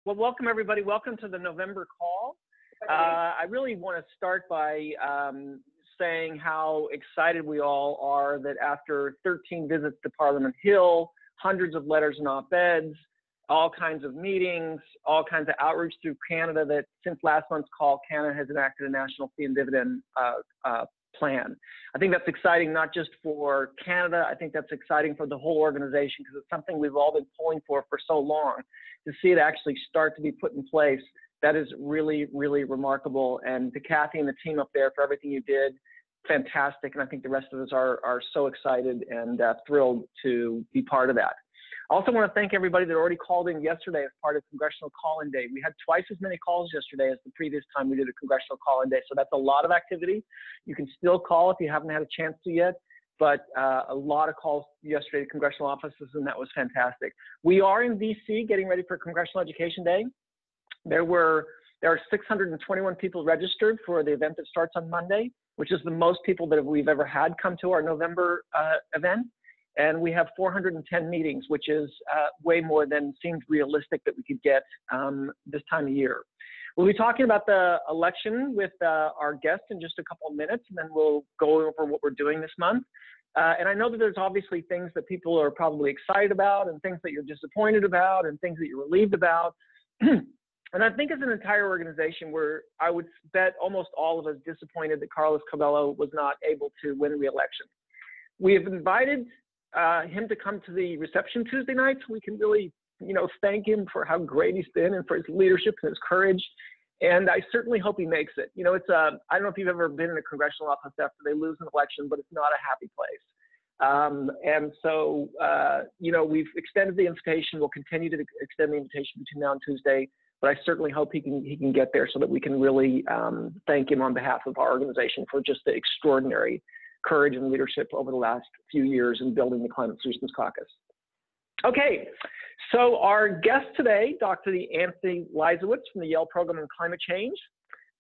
Well, welcome everybody. Welcome to the November call. I really want to start by saying how excited we all are that after 13 visits to Parliament Hill, hundreds of letters and op-eds, all kinds of meetings, all kinds of outreach through Canada, that since last month's call, Canada has enacted a national fee and dividend plan. I think that's exciting, not just for Canada. I think that's exciting for the whole organization, because it's something we've all been pulling for so long. To see it actually start to be put in place, that is really, really remarkable. And to Kathy and the team up there for everything you did, fantastic. And I think the rest of us are so excited and thrilled to be part of that. I also want to thank everybody that already called in yesterday as part of Congressional Call-In Day. We had twice as many calls yesterday as the previous time we did a Congressional Call-In Day, so that's a lot of activity. You can still call if you haven't had a chance to yet, but a lot of calls yesterday to congressional offices, and that was fantastic. We are in DC getting ready for Congressional Education Day. There are 621 people registered for the event that starts on Monday, which is the most people that we've ever had come to our November event. And we have 410 meetings, which is way more than seemed realistic that we could get this time of year. We'll be talking about the election with our guest in just a couple of minutes, and then we'll go over what we're doing this month. And I know that there's obviously things that people are probably excited about, and things that you're disappointed about, and things that you're relieved about. And I think as an entire organization, I would bet almost all of us disappointed that Carlos Cabello was not able to win re-election. We have invited him to come to the reception Tuesday night, so we can really, thank him for how great he's been and for his leadership and his courage. And I certainly hope he makes it. I don't know if you've ever been in a congressional office after they lose an election, but it's not a happy place. And so, we've extended the invitation. We'll continue to extend the invitation between now and Tuesday, but I certainly hope he can get there so that we can really thank him on behalf of our organization for just the extraordinary courage and leadership over the last few years in building the Climate Solutions Caucus. Okay, so our guest today, Dr. Anthony Leiserowitz from the Yale Program on Climate Change.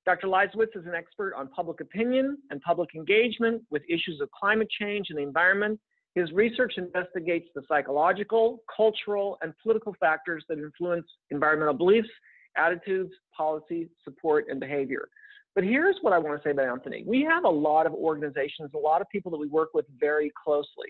Dr. Leiserowitz is an expert on public opinion and public engagement with issues of climate change and the environment. His research investigates the psychological, cultural, and political factors that influence environmental beliefs, attitudes, policy, support, and behavior. But here's what I want to say about Anthony. We have a lot of organizations, a lot of people that we work with very closely,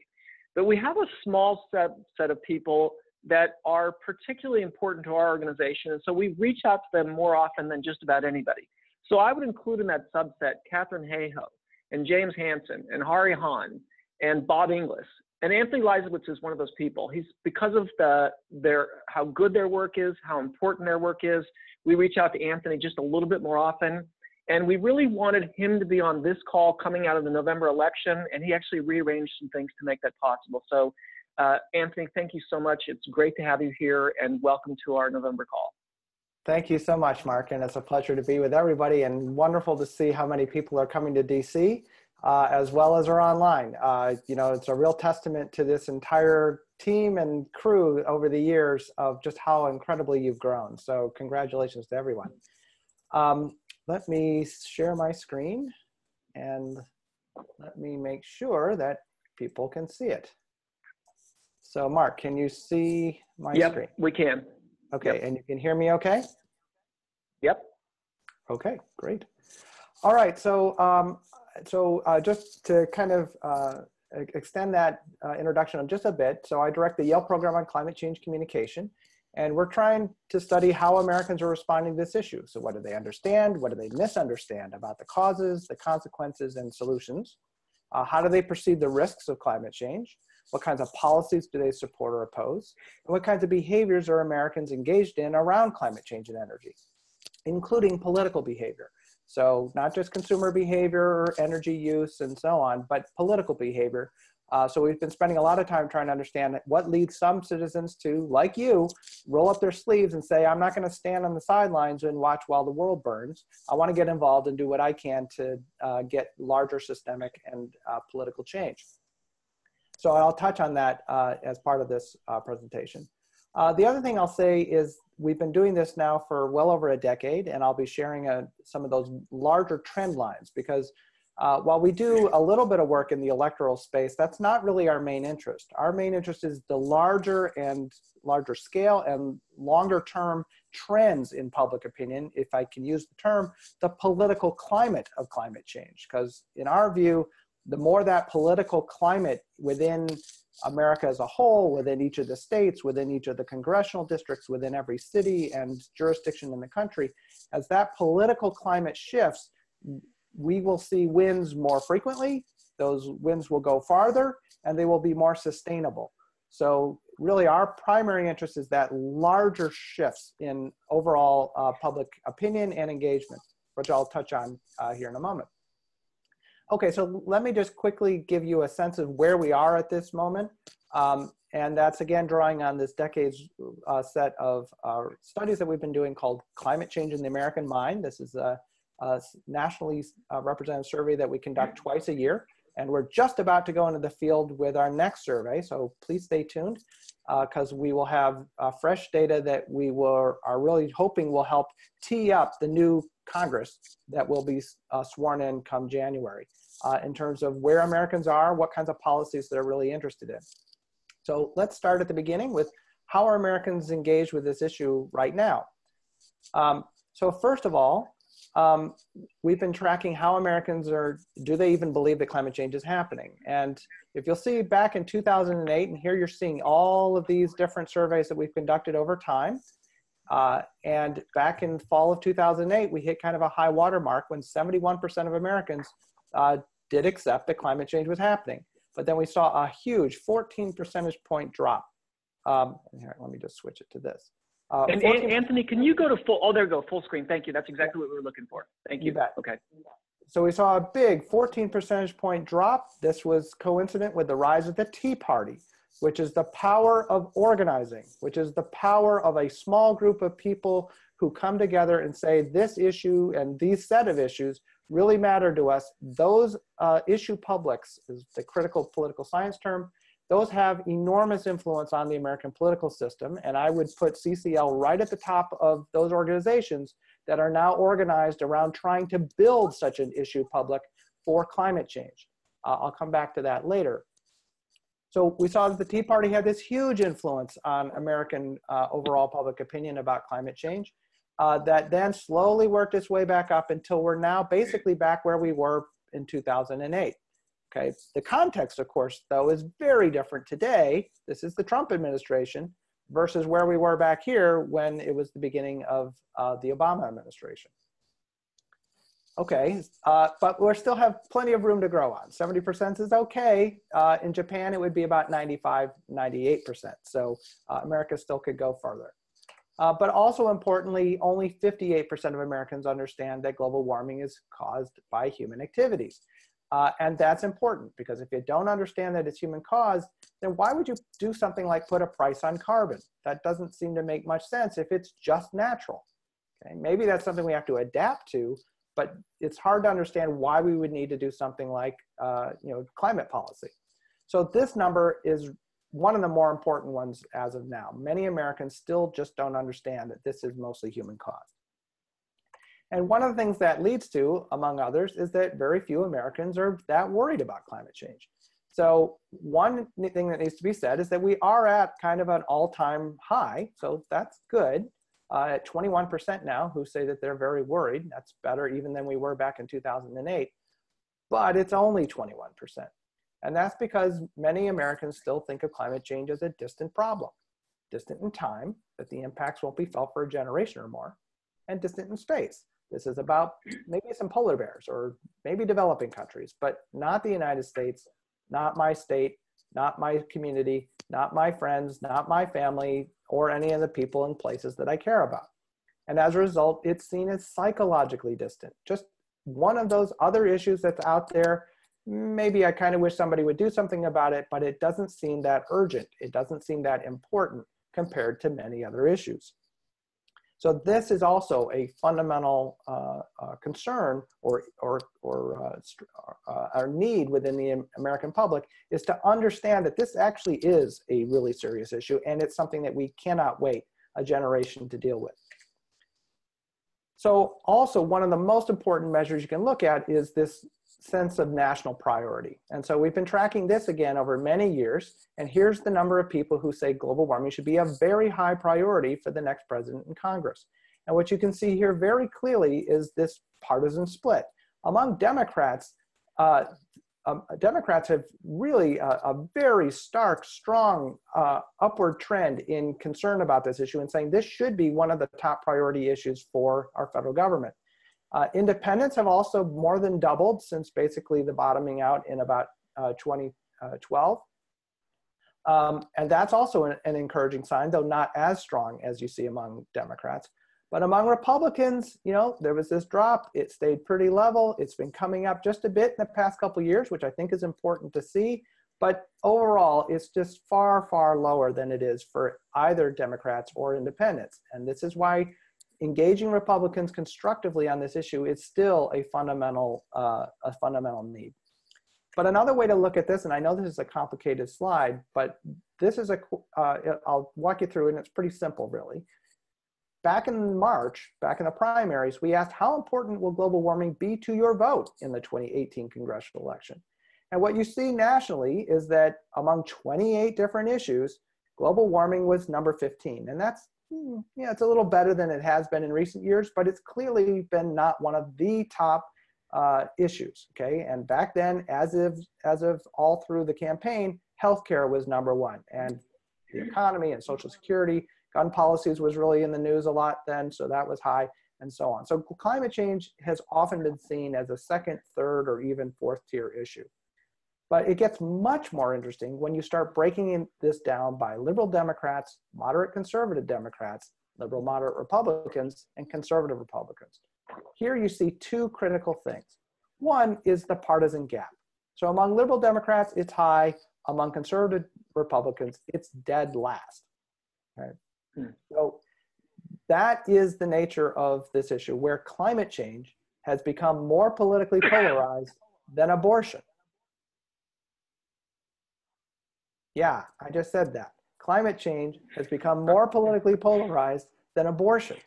but we have a small set of people that are particularly important to our organization, and so we reach out to them more often than just about anybody. So I would include in that subset Catherine Hayhoe, and James Hansen, and Hari Hahn, and Bob Inglis. And Anthony Leiserowitz is one of those people. Because of how good their work is, how important their work is, we reach out to Anthony just a little bit more often. And we really wanted him to be on this call coming out of the November election, and he actually rearranged some things to make that possible. So Anthony, thank you so much. It's great to have you here, and welcome to our November call. Thank you so much, Mark, and it's a pleasure to be with everybody, and wonderful to see how many people are coming to DC, as well as are online. It's a real testament to this entire team and crew over the years of just how incredibly you've grown. So congratulations to everyone. Let me share my screen, and let me make sure that people can see it. So Mark, can you see my screen? Yep, we can. Okay, yep. And you can hear me okay? Yep. Okay, great. All right, so just to kind of extend that introduction just a bit, so I direct the Yale Program on Climate Change Communication, and we're trying to study how Americans are responding to this issue. So what do they understand? What do they misunderstand about the causes, the consequences, and solutions? How do they perceive the risks of climate change? What kinds of policies do they support or oppose? And what kinds of behaviors are Americans engaged in around climate change and energy, including political behavior? So not just consumer behavior or energy use and so on, but political behavior. So we've been spending a lot of time trying to understand what leads some citizens to, like you, roll up their sleeves and say, I'm not going to stand on the sidelines and watch while the world burns. I want to get involved and do what I can to get larger systemic and political change. So I'll touch on that as part of this presentation. The other thing I'll say is we've been doing this now for well over a decade, and I'll be sharing some of those larger trend lines, because While we do a little bit of work in the electoral space, that's not really our main interest. Our main interest is the larger scale and longer term trends in public opinion, if I can use the term, the political climate of climate change. Because in our view, the more that political climate within America as a whole, within each of the states, within each of the congressional districts, within every city and jurisdiction in the country, as that political climate shifts, we will see wins more frequently, those wins will go farther, and they will be more sustainable. So really our primary interest is that larger shifts in overall public opinion and engagement, which I'll touch on here in a moment. Okay, so let me just quickly give you a sense of where we are at this moment. And that's again drawing on this decade's set of studies that we've been doing called Climate Change in the American Mind. This is a nationally representative survey that we conduct twice a year. And we're just about to go into the field with our next survey. So please stay tuned because we will have fresh data that are really hoping will help tee up the new Congress that will be sworn in come January in terms of where Americans are, what kinds of policies they're really interested in. So let's start at the beginning with how are Americans engaged with this issue right now? So first of all, we've been tracking how Americans do they even believe that climate change is happening? And if you'll see back in 2008, and here you're seeing all of these different surveys that we've conducted over time. And back in fall of 2008, we hit kind of a high water mark when 71% of Americans did accept that climate change was happening. But then we saw a huge 14 percentage point drop. Here, let me just switch it to this. And Anthony, can you go to full, oh, there you go, full screen. Thank you. That's exactly what we were looking for. Thank you. You bet. Okay. So we saw a big 14 percentage point drop. This was coincident with the rise of the Tea Party, which is the power of organizing, which is the power of a small group of people who come together and say this issue and these set of issues really matter to us. Those issue publics is the critical political science term. Those have enormous influence on the American political system. And I would put CCL right at the top of those organizations that are now organized around trying to build such an issue public for climate change. I'll come back to that later. So we saw that the Tea Party had this huge influence on American overall public opinion about climate change that then slowly worked its way back up until we're now basically back where we were in 2008. Okay, the context, of course, though, is very different today. This is the Trump administration versus where we were back here when it was the beginning of the Obama administration. Okay, but we still have plenty of room to grow on. 70% is okay. In Japan, it would be about 95, 98%. So America still could go further. But also importantly, only 58% of Americans understand that global warming is caused by human activities. And that's important because if you don't understand that it's human caused, then why would you do something like put a price on carbon? That doesn't seem to make much sense if it's just natural. Okay? Maybe that's something we have to adapt to, but it's hard to understand why we would need to do something like climate policy. So this number is one of the more important ones as of now. Many Americans still just don't understand that this is mostly human caused. And one of the things that leads to, among others, is that very few Americans are that worried about climate change. So one thing that needs to be said is that we are at kind of an all-time high. So that's good. At 21% now who say that they're very worried. That's better even than we were back in 2008. But it's only 21%. And that's because many Americans still think of climate change as a distant problem. Distant in time, that the impacts won't be felt for a generation or more, and distant in space. This is about maybe some polar bears or maybe developing countries, but not the United States, not my state, not my community, not my friends, not my family, or any of the people and places that I care about. And as a result, it's seen as psychologically distant. Just one of those other issues that's out there. Maybe I kind of wish somebody would do something about it, but it doesn't seem that urgent. It doesn't seem that important compared to many other issues. So this is also a fundamental concern or our need within the American public is to understand that this actually is a really serious issue and it's something that we cannot wait a generation to deal with. So also one of the most important measures you can look at is this sense of national priority. And so we've been tracking this again over many years. And here's the number of people who say global warming should be a very high priority for the next president and Congress. And what you can see here very clearly is this partisan split. Among Democrats, Democrats have really a very stark, strong upward trend in concern about this issue and saying this should be one of the top priority issues for our federal government. Independents have also more than doubled since basically the bottoming out in about 2012. And that's also an encouraging sign, though not as strong as you see among Democrats. But among Republicans, you know, there was this drop. It stayed pretty level. It's been coming up just a bit in the past couple of years, which I think is important to see. But overall, it's just far, far lower than it is for either Democrats or independents. And this is why engaging Republicans constructively on this issue is still a fundamental need. But another way to look at this, and I know this is a complicated slide, but this is I'll walk you through it, and it's pretty simple, really. Back in March, back in the primaries, we asked how important will global warming be to your vote in the 2018 congressional election? And what you see nationally is that among 28 different issues, global warming was number 15. And that's, yeah, it's a little better than it has been in recent years, but it's clearly been not one of the top issues, okay? And back then, as of all through the campaign, healthcare was number one, and the economy and Social Security. Gun policies was really in the news a lot then, so that was high, and so on. So climate change has often been seen as a second, third, or even fourth tier issue. But it gets much more interesting when you start breaking this down by liberal Democrats, moderate conservative Democrats, liberal moderate Republicans, and conservative Republicans. Here you see two critical things. One is the partisan gap. So among liberal Democrats, it's high. Among conservative Republicans, it's dead last. Right? So that is the nature of this issue, where climate change has become more politically polarized than abortion. Yeah, I just said that. Climate change has become more politically polarized than abortion.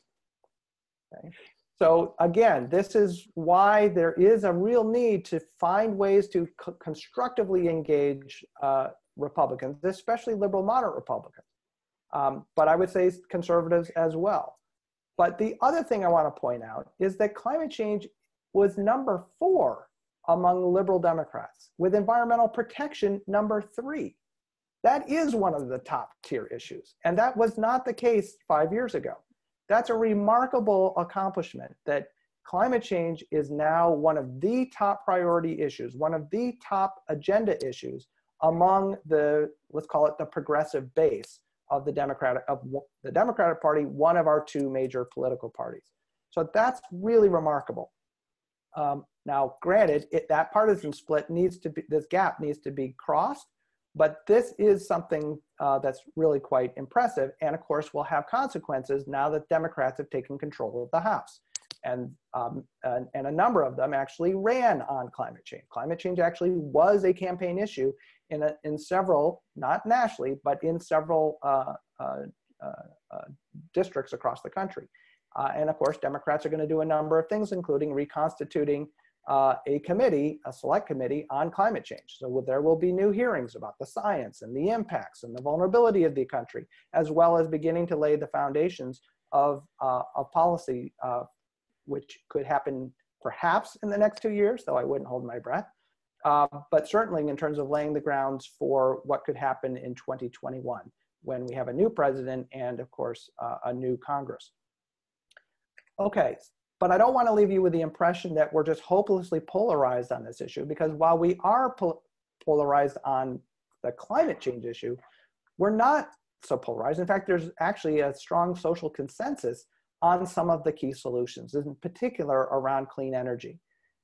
Okay? So again, this is why there is a real need to find ways to constructively engage Republicans, especially liberal moderate Republicans. But I would say conservatives as well. But the other thing I want to point out is that climate change was number 4 among liberal Democrats, with environmental protection number 3. That is one of the top tier issues. And that was not the case 5 years ago. That's a remarkable accomplishment, that climate change is now one of the top priority issues, one of the top agenda issues among the, let's call it the progressive base of the Democratic Party, one of our 2 major political parties. So that's really remarkable. Now, granted, that partisan split needs to be, this gap needs to be crossed, but this is something that's really quite impressive. And of course, will have consequences now that Democrats have taken control of the House. And a number of them actually ran on climate change. Climate change actually was a campaign issue in several, not nationally, but in several districts across the country. And of course, Democrats are going to do a number of things, including reconstituting a committee, a select committee on climate change. So there will be new hearings about the science and the impacts and the vulnerability of the country, as well as beginning to lay the foundations of policy, which could happen perhaps in the next 2 years, though I wouldn't hold my breath. But certainly in terms of laying the grounds for what could happen in 2021, when we have a new president and, of course, a new Congress. Okay, but I don't want to leave you with the impression that we're just hopelessly polarized on this issue, because while we are polarized on the climate change issue, we're not so polarized. In fact, there's actually a strong social consensus on some of the key solutions, in particular around clean energy.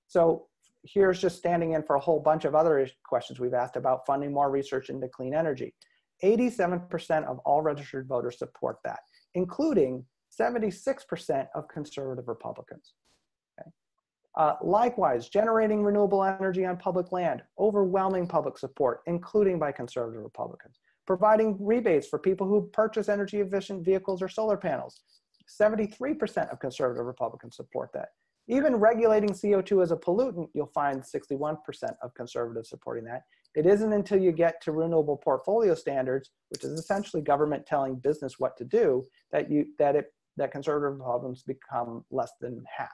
So here's just standing in for a whole bunch of other questions we've asked about funding more research into clean energy. 87% of all registered voters support that, including 76% of conservative Republicans. Okay. Likewise, generating renewable energy on public land, overwhelming public support, including by conservative Republicans. Providing rebates for people who purchase energy efficient vehicles or solar panels. 73% of conservative Republicans support that. Even regulating CO2 as a pollutant, you'll find 61% of conservatives supporting that. It isn't until you get to renewable portfolio standards, which is essentially government telling business what to do, that conservative Republicans become less than half.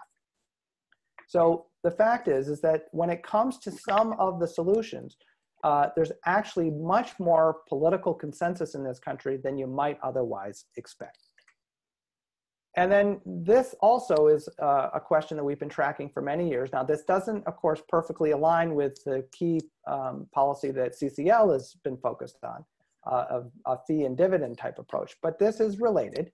So the fact is that when it comes to some of the solutions, there's actually much more political consensus in this country than you might otherwise expect. And then this also is a question that we've been tracking for many years. Now, this doesn't, of course, perfectly align with the key policy that CCL has been focused on, of a fee and dividend type approach, but this is related.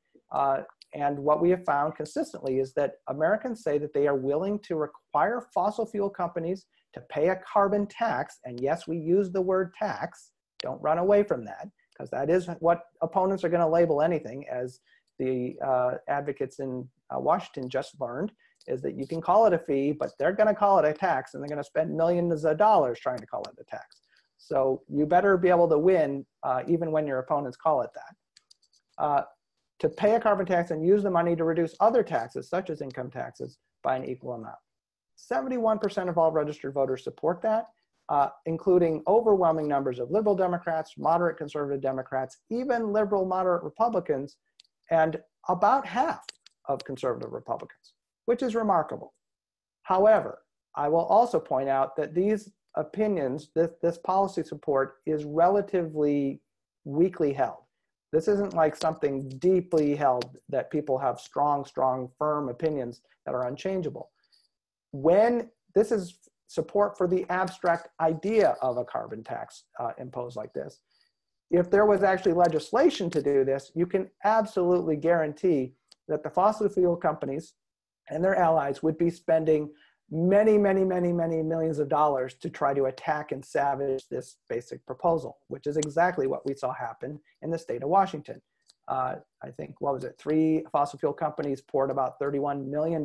And what we have found consistently is that Americans say that they are willing to require fossil fuel companies to pay a carbon tax. And yes, we use the word tax. Don't run away from that, because that is what opponents are going to label anything, as the advocates in Washington just learned, is that you can call it a fee, but they're going to call it a tax, and they're going to spend millions of dollars trying to call it a tax. So you better be able to win even when your opponents call it that. To pay a carbon tax and use the money to reduce other taxes, such as income taxes, by an equal amount. 71% of all registered voters support that, including overwhelming numbers of liberal Democrats, moderate conservative Democrats, even liberal moderate Republicans, and about half of conservative Republicans, which is remarkable. However, I will also point out that these opinions, this policy support, is relatively weakly held. This isn't like something deeply held that people have strong, firm opinions that are unchangeable. When this is support for the abstract idea of a carbon tax imposed like this, if there was actually legislation to do this, you can absolutely guarantee that the fossil fuel companies and their allies would be spending many millions of dollars to try to attack and savage this basic proposal, which is exactly what we saw happen in the state of Washington. I think, what was it, 3 fossil fuel companies poured about $31 million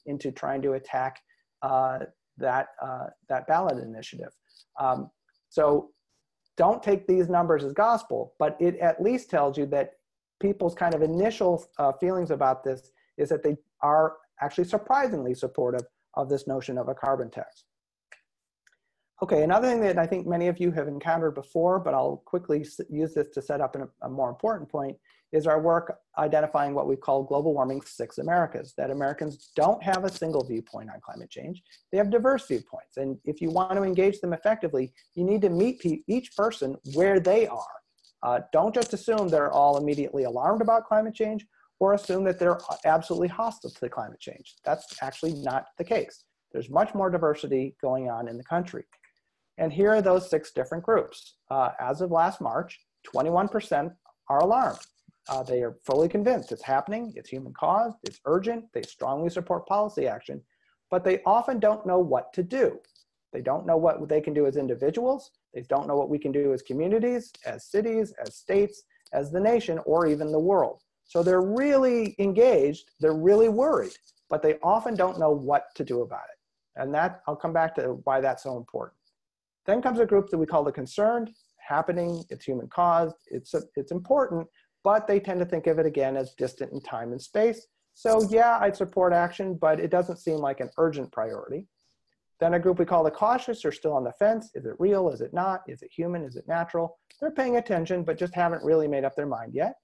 into trying to attack that ballot initiative. So don't take these numbers as gospel, but it at least tells you that people's kind of initial feelings about this is that they are actually surprisingly supportive of this notion of a carbon tax. Okay, another thing that I think many of you have encountered before, but I'll quickly use this to set up a more important point, is our work identifying what we call global warming 6 Americas, that Americans don't have a single viewpoint on climate change. They have diverse viewpoints. And if you want to engage them effectively, you need to meet each person where they are. Don't just assume they're all immediately alarmed about climate change, or assume that they're absolutely hostile to climate change. That's actually not the case. There's much more diversity going on in the country. And here are those 6 different groups. As of last March, 21% are alarmed. They are fully convinced it's happening, it's human caused, it's urgent, they strongly support policy action, but they often don't know what to do. They don't know what they can do as individuals, they don't know what we can do as communities, as cities, as states, as the nation, or even the world. So they're really engaged, they're really worried, but they often don't know what to do about it. And that, I'll come back to why that's so important. Then comes a group that we call the concerned, happening, it's human caused, it's important, but they tend to think of it again as distant in time and space. So yeah, I'd support action, but it doesn't seem like an urgent priority. Then a group we call the cautious are still on the fence. Is it real? Is it not? Is it human? Is it natural? They're paying attention, but just haven't really made up their mind yet.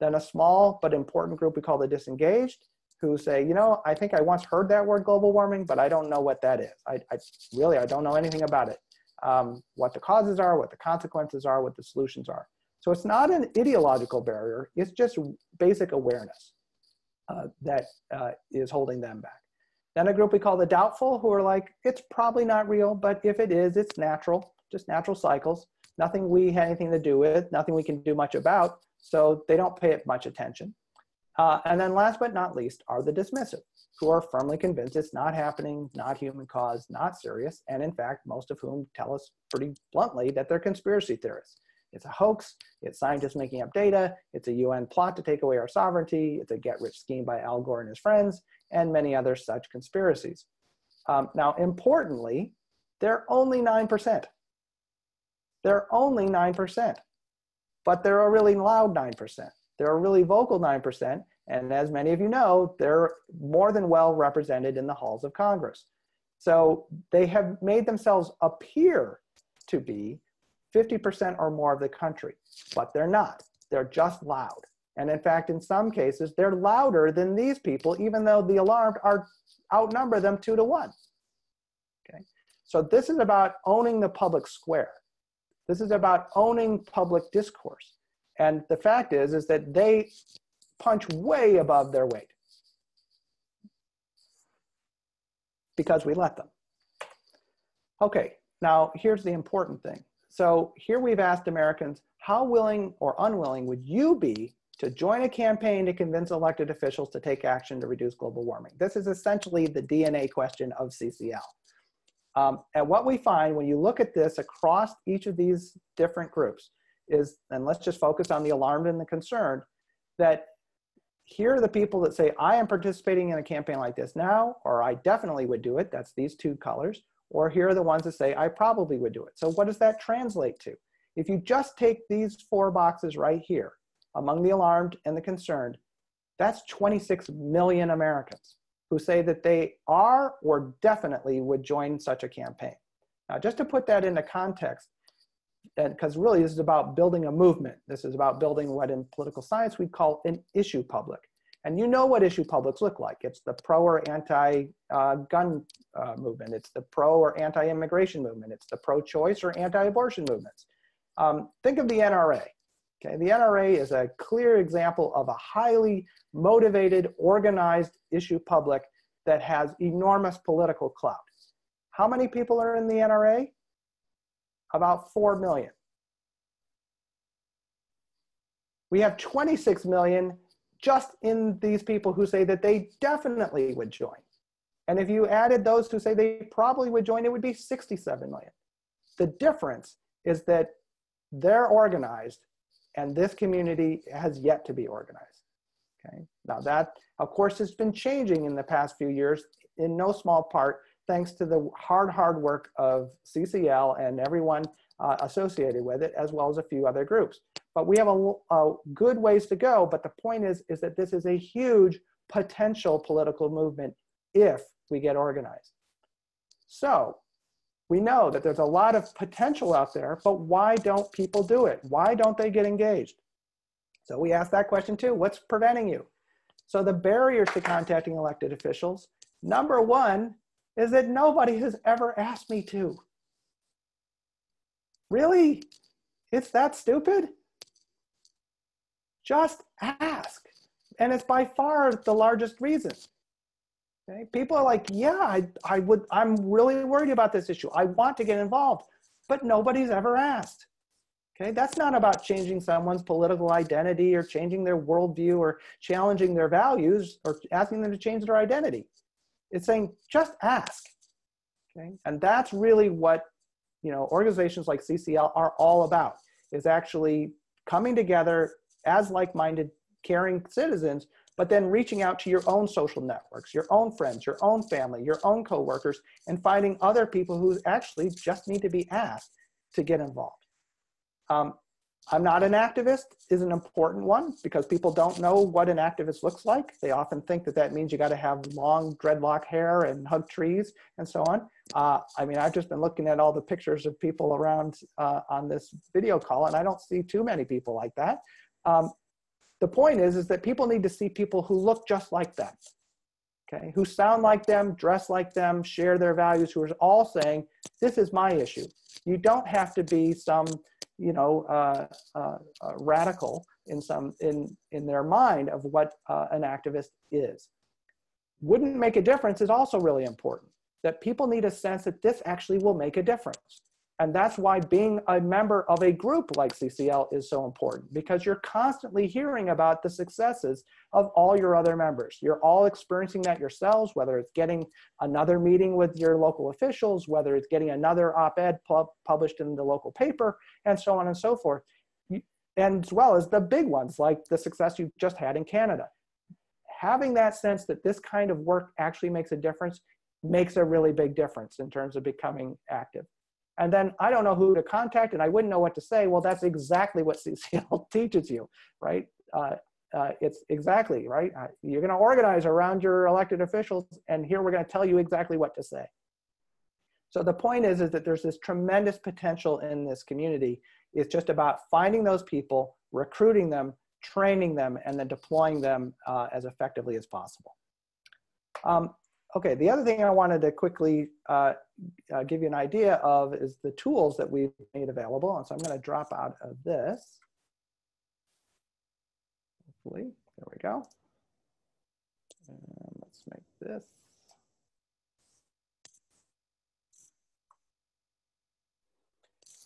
Then a small but important group we call the disengaged, who say, you know, I think I once heard that word global warming, but I don't know what that is. I don't know anything about it. What the causes are, what the consequences are, what the solutions are. So it's not an ideological barrier, it's just basic awareness that is holding them back. Then a group we call the doubtful, who are like, it's probably not real, but if it is, it's natural, just natural cycles, nothing we had anything to do with, nothing we can do much about, so they don't pay it much attention. And then last but not least are the dismissive, who are firmly convinced it's not happening, not human caused, not serious, and in fact, most of whom tell us pretty bluntly that they're conspiracy theorists. It's a hoax, it's scientists making up data, it's a UN plot to take away our sovereignty, it's a get-rich scheme by Al Gore and his friends, and many other such conspiracies. Now, importantly, they're only 9%. They're only 9%, but they're a really loud 9%. They're a really vocal 9%, And as many of you know, they're more than well represented in the halls of Congress. So they have made themselves appear to be 50% or more of the country, but they're not. They're just loud. And in fact, in some cases, they're louder than these people, even though the alarmed outnumber them 2 to 1. Okay? So this is about owning the public square. This is about owning public discourse. And the fact is that they punch way above their weight because we let them. Okay, now here's the important thing. So here we've asked Americans, how willing or unwilling would you be to join a campaign to convince elected officials to take action to reduce global warming? This is essentially the DNA question of CCL. And what we find when you look at this across each of these different groups is, and let's just focus on the alarmed and the concerned, that here are the people that say, I am participating in a campaign like this now, or I definitely would do it. That's these 2 colors. Or here are the ones that say, I probably would do it. So what does that translate to? If you just take these 4 boxes right here, among the alarmed and the concerned, that's 26 million Americans who say that they are or definitely would join such a campaign. Now, just to put that into context, because really this is about building a movement. This is about building what in political science we call an issue public. And you know what issue publics look like. It's the pro or anti-gun movement. It's the pro or anti-immigration movement. It's the pro-choice or anti-abortion movements. Think of the NRA. Okay, the NRA is a clear example of a highly motivated, organized issue public that has enormous political clout. How many people are in the NRA? About 4 million. We have 26 million just in these people who say that they definitely would join. And if you added those who say they probably would join, it would be 67 million. The difference is that they're organized and this community has yet to be organized. Okay. Now that, of course, has been changing in the past few years, in no small part, thanks to the hard work of CCL and everyone associated with it, as well as a few other groups. But we have a good ways to go. But the point is that this is a huge potential political movement if we get organized. So we know that there's a lot of potential out there, but why don't people do it? Why don't they get engaged? So we asked that question too. What's preventing you? So the barriers to contacting elected officials, number one, is that nobody has ever asked me to. Really? It's that stupid? Just ask. And it's by far the largest reason. Okay? People are like, yeah, I'm really worried about this issue. I want to get involved, but nobody's ever asked. Okay? That's not about changing someone's political identity or changing their worldview or challenging their values or asking them to change their identity. It's saying, just ask. Okay? And that's really what organizations like CCL are all about, is actually coming together as like-minded, caring citizens, but then reaching out to your own social networks, your own friends, your own family, your own coworkers, and finding other people who actually just need to be asked to get involved. I'm not an activist is an important one because people don't know what an activist looks like. They often think that that means you got to have long dreadlock hair and hug trees and so on. I mean, I've just been looking at all the pictures of people around on this video call, and I don't see too many people like that. The point is that people need to see people who look just like them, okay, who sound like them, dress like them, share their values, who are all saying, this is my issue. You don't have to be some radical in their mind of what an activist is. Wouldn't make a difference is also really important, that people need a sense that this actually will make a difference. And that's why being a member of a group like CCL is so important, because you're constantly hearing about the successes of all your other members. You're all experiencing that yourselves, whether it's getting another meeting with your local officials, whether it's getting another op-ed published in the local paper, and so on and so forth. And as well as the big ones, like the success you just had in Canada. Having that sense that this kind of work actually makes a difference makes a really big difference in terms of becoming active. And then I don't know who to contact and I wouldn't know what to say. Well, that's exactly what CCL teaches you, right? it's exactly, right? You're going to organize around your elected officials, and here we're going to tell you exactly what to say. So the point is that there's this tremendous potential in this community. It's just about finding those people, recruiting them, training them, and then deploying them as effectively as possible. Okay, the other thing I wanted to quickly give you an idea of is the tools that we've made available. And so I'm going to drop out of this. Hopefully, there we go. And let's make this.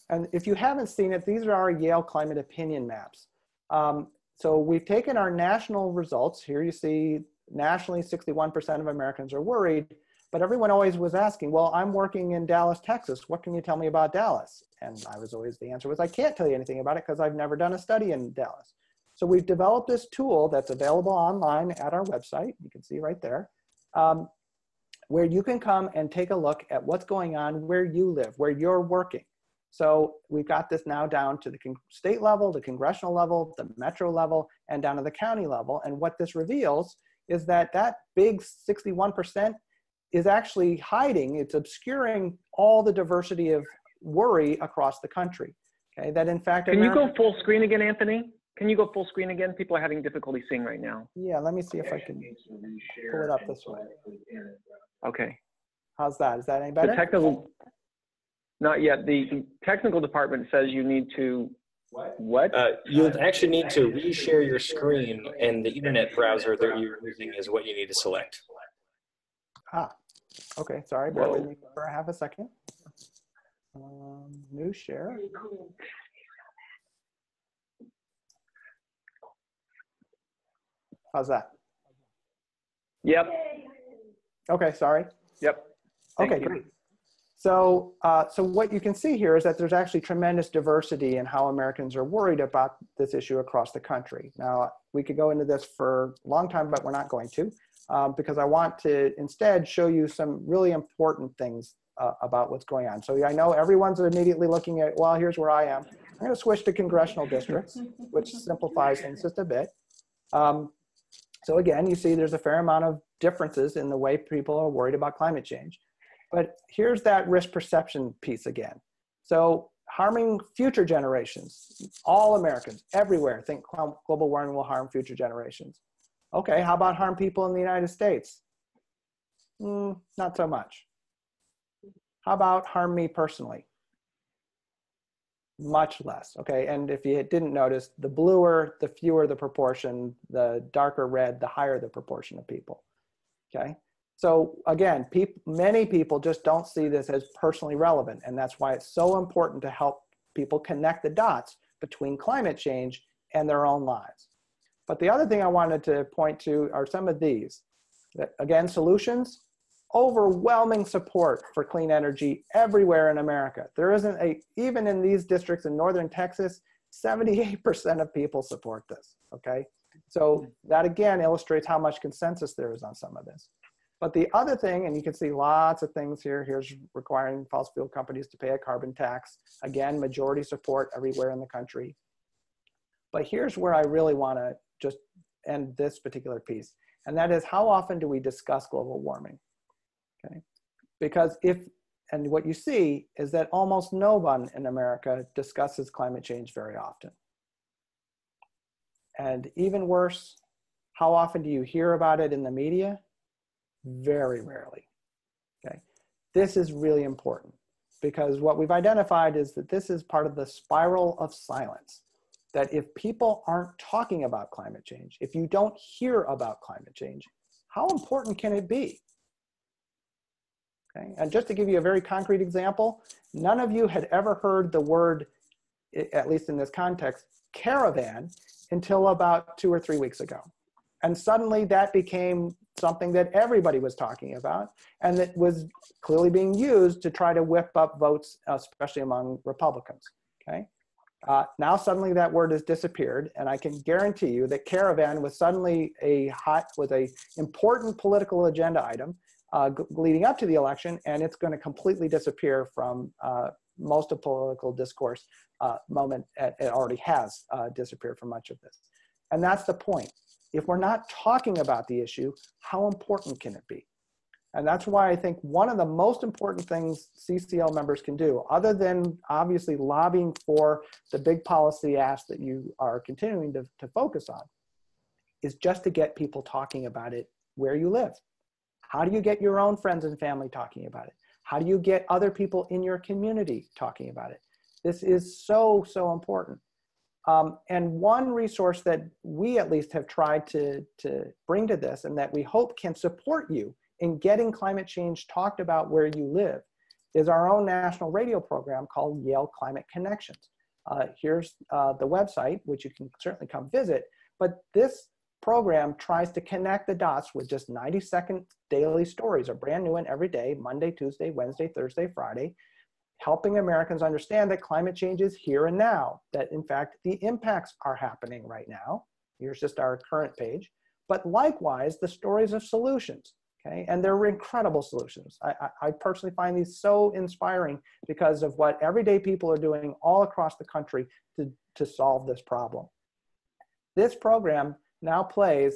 And if you haven't seen it, these are our Yale climate opinion maps. So we've taken our national results. Here you see nationally 61% of Americans are worried, but everyone always was asking, well, I'm working in Dallas, Texas. What can you tell me about Dallas? And the answer was, I can't tell you anything about it because I've never done a study in Dallas. So we've developed this tool that's available online at our website. You can see right there, where you can come and take a look at what's going on where you live, where you're working. So we've got this now down to the state level, the congressional level, the metro level, and down to the county level. And what this reveals is that that big 61% is actually hiding, it's obscuring all the diversity of worry across the country. Okay, that in fact— Can you go full screen again, Anthony? Can you go full screen again? People are having difficulty seeing right now. Yeah, let me see if I can pull it up this way. Okay. How's that? Is that any better? The technical, not yet. The technical department says you need to, what? You'll actually need to reshare your screen, and the internet browser that you're using is what you need to select. Ah, okay, sorry, bear with me for half a second. New share. How's that? Yep. Okay, sorry. Yep. Okay, great. So, so what you can see here is that there's actually tremendous diversity in how Americans are worried about this issue across the country. Now, we could go into this for a long time, but we're not going to, because I want to instead show you some really important things about what's going on. So I know everyone's immediately looking at, well, here's where I am. I'm going to switch to congressional districts, which simplifies things just a bit. So again, you see there's a fair amount of differences in the way people are worried about climate change. But here's that risk perception piece again. So harming future generations, all Americans everywhere think global warming will harm future generations. Okay, how about harm people in the United States? Not so much. How about harm me personally? Much less, okay? And if you didn't notice, the bluer, the fewer the proportion, the darker red, the higher the proportion of people, okay? So again, many people just don't see this as personally relevant, and that's why it's so important to help people connect the dots between climate change and their own lives. But the other thing I wanted to point to are some of these. Again, solutions: overwhelming support for clean energy everywhere in America. There isn't even in these districts in northern Texas, 78% of people support this, okay? So that again illustrates how much consensus there is on some of this. But the other thing, and you can see lots of things here, here's requiring fossil fuel companies to pay a carbon tax. Again, majority support everywhere in the country. But here's where I really want to just end this particular piece, and that is, how often do we discuss global warming? Okay, because and what you see is that almost no one in America discusses climate change very often. And even worse, how often do you hear about it in the media? Very rarely, okay? This is really important because what we've identified is that this is part of the spiral of silence, that if people aren't talking about climate change, if you don't hear about climate change, how important can it be? Okay, and just to give you a very concrete example, none of you had ever heard the word, at least in this context, caravan until about 2 or 3 weeks ago. And suddenly that became something that everybody was talking about, and that was clearly being used to try to whip up votes, especially among Republicans, okay? Now suddenly that word has disappeared, and I can guarantee you that caravan was suddenly an important political agenda item leading up to the election, and it's going to completely disappear from most of political discourse moment. It already has disappeared from much of this. And that's the point. If we're not talking about the issue, how important can it be? And that's why I think one of the most important things CCL members can do, other than obviously lobbying for the big policy asks that you are continuing to focus on, is just to get people talking about it where you live. How do you get your own friends and family talking about it? How do you get other people in your community talking about it? This is so, so important. And one resource that we at least have tried to bring to this, and that we hope can support you in getting climate change talked about where you live, is our own national radio program called Yale Climate Connections. Here's the website, which you can certainly come visit, but this program tries to connect the dots with just 90-second daily stories, a brand new one every day, Monday, Tuesday, Wednesday, Thursday, Friday, helping Americans understand that climate change is here and now, that in fact the impacts are happening right now. Here's just our current page, but likewise the stories of solutions, okay? And they're incredible solutions. I personally find these so inspiring because of what everyday people are doing all across the country to solve this problem. This program now plays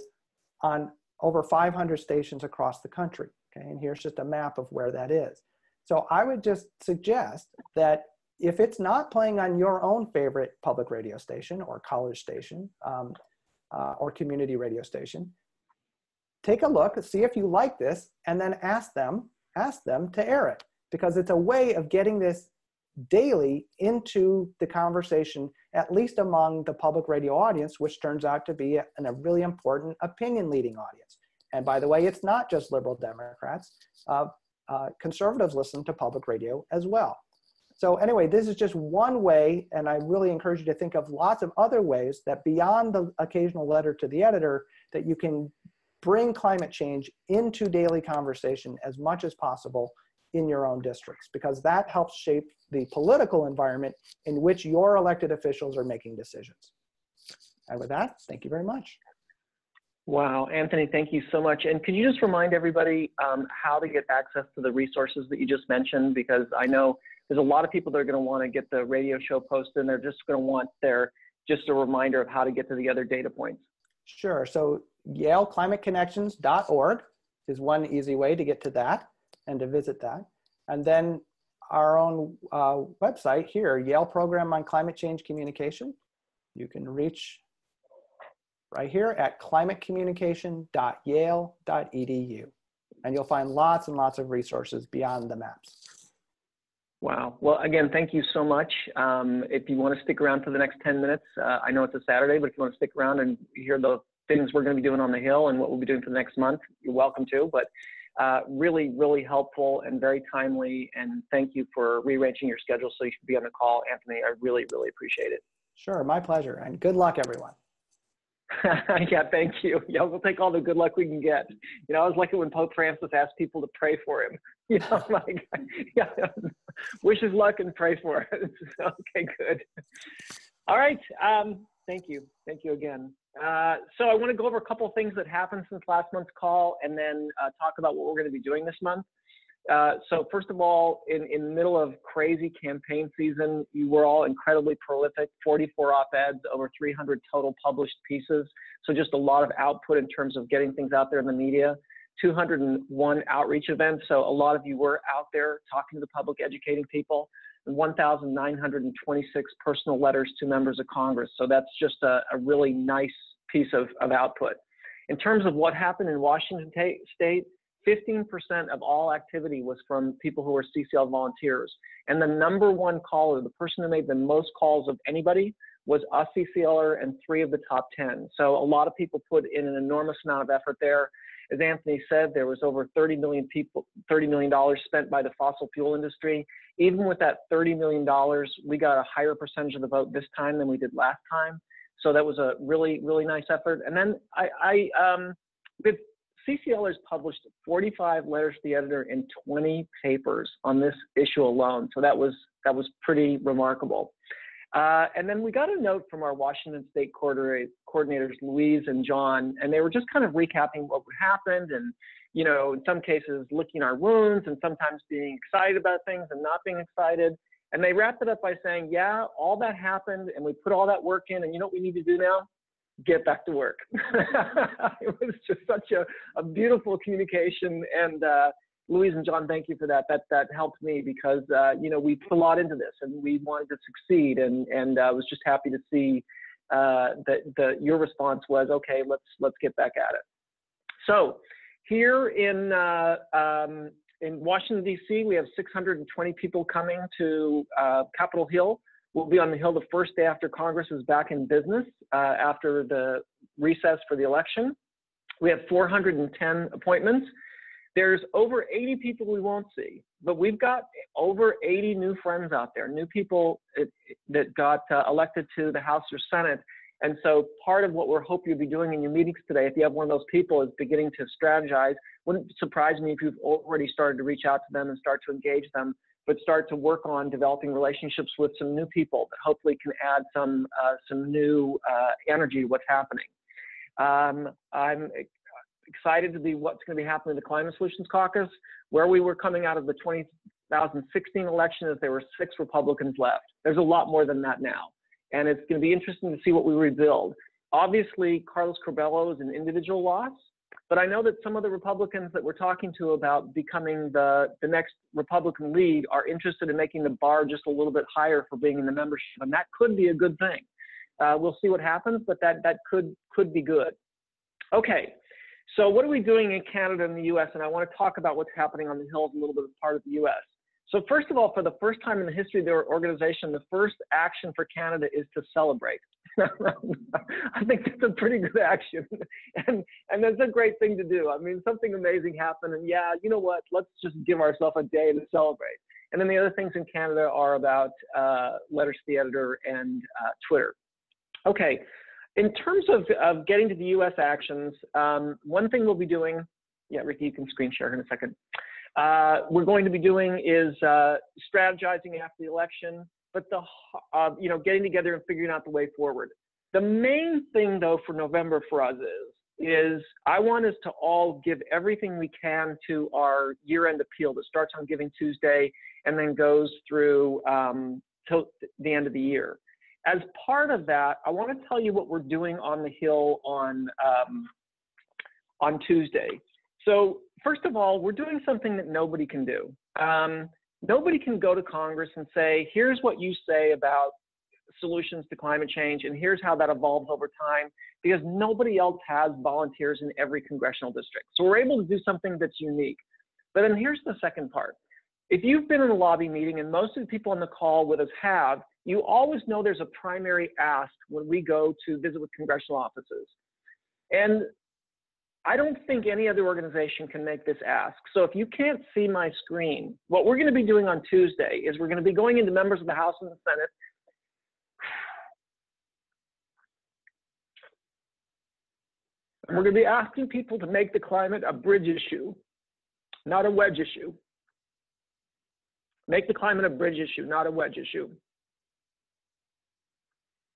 on over 500 stations across the country, okay? And here's just a map of where that is. So I would just suggest that if it's not playing on your own favorite public radio station or college station or community radio station, take a look, see if you like this, and then ask them to air it, because it's a way of getting this daily into the conversation, at least among the public radio audience, which turns out to be a really important opinion leading audience. And by the way, it's not just liberal Democrats. Conservatives listen to public radio as well. So anyway, this is just one way, and I really encourage you to think of lots of other ways that beyond the occasional letter to the editor, that you can bring climate change into daily conversation as much as possible in your own districts, because that helps shape the political environment in which your elected officials are making decisions. And with that, thank you very much. Wow, Anthony, thank you so much. And could you just remind everybody how to get access to the resources that you just mentioned? Because I know there's a lot of people that are going to want to get the radio show posted, and they're just going to want just a reminder of how to get to the other data points. Sure. So YaleClimateConnections.org is one easy way to get to that and to visit that. And then our own website here, Yale Program on Climate Change Communication. You can reach right here at climatecommunication.yale.edu. And you'll find lots and lots of resources beyond the maps. Wow. Well, again, thank you so much. If you want to stick around for the next 10 minutes, I know it's a Saturday, but if you want to stick around and hear the things we're going to be doing on the Hill and what we'll be doing for the next month, you're welcome to. But really, really helpful and very timely. And thank you for rearranging your schedule so you should be on the call, Anthony. I really, really appreciate it. Sure. My pleasure. And good luck, everyone. Yeah, thank you. Yeah, we'll take all the good luck we can get. You know, I was like it when Pope Francis asked people to pray for him. You know, like, yeah, wish us luck and pray for us. Okay, good. All right. Thank you. Thank you again. So I want to go over a couple of things that happened since last month's call, and then talk about what we're going to be doing this month. So first of all, in the middle of crazy campaign season, you were all incredibly prolific, 44 op-eds, over 300 total published pieces. So just a lot of output in terms of getting things out there in the media, 201 outreach events. So a lot of you were out there talking to the public, educating people, and 1,926 personal letters to members of Congress. So that's just a really nice piece of output. In terms of what happened in Washington State, 15% of all activity was from people who were CCL volunteers. And the number one caller, the person who made the most calls of anybody, was a CCLer and 3 of the top 10. So a lot of people put in an enormous amount of effort there. As Anthony said, there was over $30 million spent by the fossil fuel industry. Even with that $30 million, we got a higher percentage of the vote this time than we did last time. So that was a really, really nice effort. And then with CCLers published 45 letters to the editor in 20 papers on this issue alone. So that was pretty remarkable. And then we got a note from our Washington State coordinators, Louise and John, and they were just kind of recapping what happened and, you know, in some cases licking our wounds and sometimes being excited about things and not being excited. And they wrapped it up by saying, yeah, all that happened and we put all that work in, and you know what we need to do now? get back to work. It was just such a beautiful communication. And Louise and John, thank you for that. That helped me because, you know, we put a lot into this and we wanted to succeed. And I was just happy to see that your response was, okay, let's get back at it. So here in Washington, D.C., we have 620 people coming to Capitol Hill. We'll be on the Hill the first day after Congress is back in business after the recess for the election. We have 410 appointments. There's over 80 people we won't see, but we've got over 80 new friends out there, new people that got elected to the House or Senate. And so part of what we're hoping you'll be doing in your meetings today, if you have one of those people, is beginning to strategize. Wouldn't surprise me if you've already started to reach out to them and start to engage them, but start to work on developing relationships with some new people that hopefully can add some new energy to what's happening. I'm excited to be what's going to be happening in the Climate Solutions Caucus. Where we were coming out of the 2016 election is there were 6 Republicans left. There's a lot more than that now. And it's going to be interesting to see what we rebuild. Obviously, Carlos Curbelo is an individual loss, but I know that some of the Republicans that we're talking to about becoming the next Republican lead are interested in making the bar just a little bit higher for being in the membership, and that could be a good thing. We'll see what happens, but that could be good. Okay, so what are we doing in Canada and the U.S.? And I want to talk about what's happening on the Hill a little bit as part of the U.S. So first of all, for the first time in the history of their organization, the first action for Canada is to celebrate. I think that's a pretty good action. And that's a great thing to do. I mean, something amazing happened. And yeah, you know what? Let's just give ourselves a day to celebrate. And then the other things in Canada are about letters to the editor and Twitter. Okay. In terms of getting to the U.S. actions, one thing we'll be doing, yeah, Ricky, you can screen share in a second. We're going to be doing is strategizing after the election, but you know, getting together and figuring out the way forward. The main thing, though, for November for us is I want us to all give everything we can to our year-end appeal that starts on Giving Tuesday and then goes through till the end of the year. As part of that, I want to tell you what we're doing on the Hill on Tuesday. So first of all, we're doing something that nobody can do. Nobody can go to Congress and say, here's what you say about solutions to climate change, and here's how that evolves over time, because nobody else has volunteers in every congressional district. So we're able to do something that's unique. But then here's the second part. If you've been in a lobby meeting, and most of the people on the call with us have, you always know there's a primary ask when we go to visit with congressional offices. And I don't think any other organization can make this ask. So if you can't see my screen, what we're going to be doing on Tuesday is we're going to be going into members of the House and the Senate. And we're going to be asking people to make the climate a bridge issue, not a wedge issue. Make the climate a bridge issue, not a wedge issue.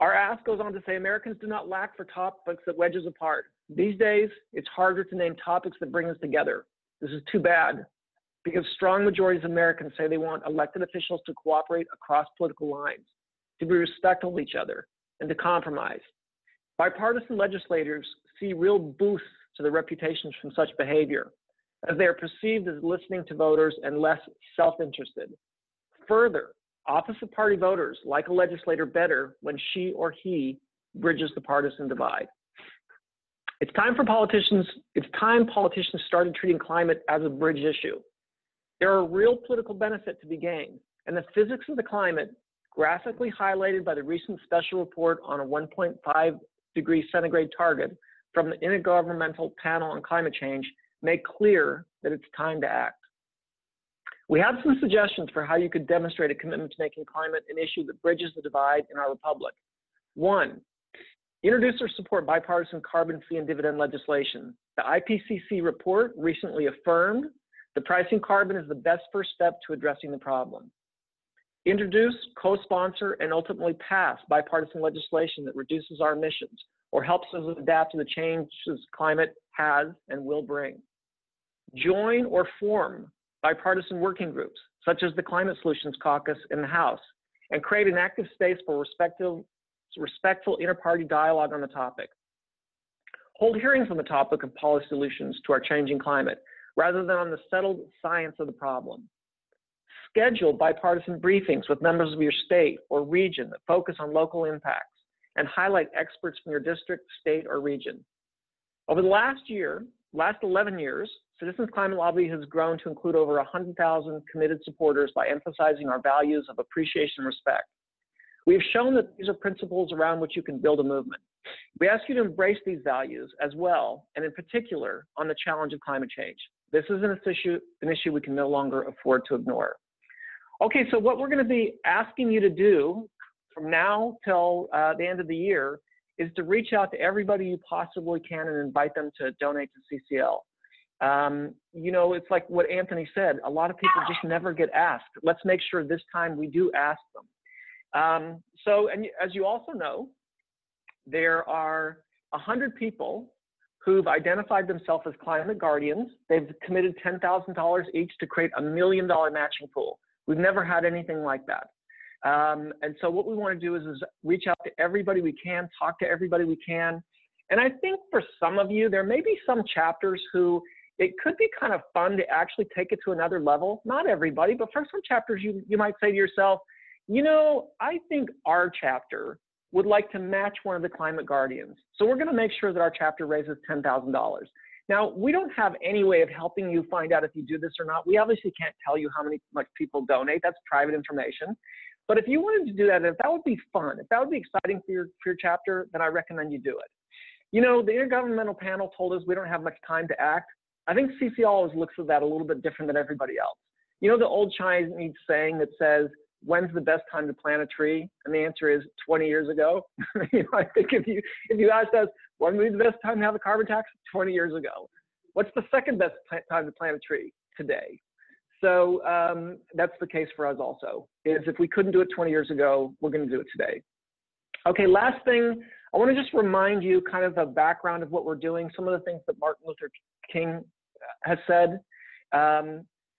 Our ask goes on to say Americans do not lack for topics that wedge us apart. These days, it's harder to name topics that bring us together. This is too bad, because strong majorities of Americans say they want elected officials to cooperate across political lines, to be respectful of each other, and to compromise. Bipartisan legislators see real boosts to their reputations from such behavior, as they are perceived as listening to voters and less self-interested. Further, opposite party voters like a legislator better when she or he bridges the partisan divide. It's time politicians started treating climate as a bridge issue. There are real political benefits to be gained, and the physics of the climate, graphically highlighted by the recent special report on a 1.5 degree centigrade target from the Intergovernmental Panel on Climate Change, make clear that it's time to act. We have some suggestions for how you could demonstrate a commitment to making climate an issue that bridges the divide in our republic. 1, introduce or support bipartisan carbon fee and dividend legislation. The IPCC report recently affirmed that pricing carbon is the best first step to addressing the problem. Introduce, co-sponsor, and ultimately pass bipartisan legislation that reduces our emissions or helps us adapt to the changes climate has and will bring. Join or form bipartisan working groups, such as the Climate Solutions Caucus in the House, and create an active space for respectful inter-party dialogue on the topic. hold hearings on the topic of policy solutions to our changing climate, rather than on the settled science of the problem. Schedule bipartisan briefings with members of your state or region that focus on local impacts and highlight experts from your district, state, or region. Over the last 11 years, Citizens Climate Lobby has grown to include over 100,000 committed supporters by emphasizing our values of appreciation and respect. We have shown that these are principles around which you can build a movement. We ask you to embrace these values as well, and in particular, on the challenge of climate change. This is an issue we can no longer afford to ignore. Okay, so what we're going to be asking you to do from now till the end of the year is to reach out to everybody you possibly can and invite them to donate to CCL. You know, it's like what Anthony said, a lot of people just never get asked. Let's make sure this time we do ask them. And as you also know, there are 100 people who've identified themselves as climate guardians. They've committed $10,000 each to create $1 million matching pool. We've never had anything like that. And so what we want to do is reach out to everybody we can, talk to everybody we can. And I think for some of you, there may be some chapters who it could be kind of fun to actually take it to another level. Not everybody, but for some chapters, you might say to yourself, you know, I think our chapter would like to match one of the climate guardians. So we're going to make sure that our chapter raises $10,000. Now, we don't have any way of helping you find out if you do this or not. We obviously can't tell you how much people donate. That's private information. But if you wanted to do that, if that would be fun, if that would be exciting for your chapter, then I recommend you do it. You know, the Intergovernmental Panel told us we don't have much time to act. I think CCL always looks at that a little bit different than everybody else. You know the old Chinese saying that says, when's the best time to plant a tree? And the answer is 20 years ago. You know, I think if you asked us, when would be the best time to have a carbon tax? 20 years ago. What's the second best time to plant a tree? Today. So that's the case for us also, is if we couldn't do it 20 years ago, we're going to do it today. Okay, last thing, I want to just remind you kind of the background of what we're doing, some of the things that Martin Luther King has said.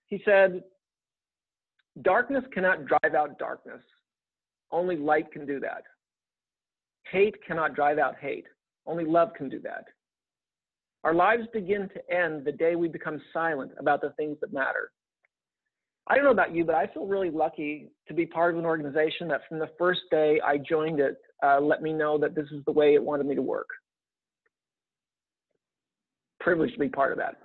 He said, darkness cannot drive out darkness. Only light can do that. Hate cannot drive out hate. Only love can do that. Our lives begin to end the day we become silent about the things that matter. I don't know about you, but I feel really lucky to be part of an organization that from the first day I joined it, let me know that this is the way it wanted me to work. Privileged to be part of that.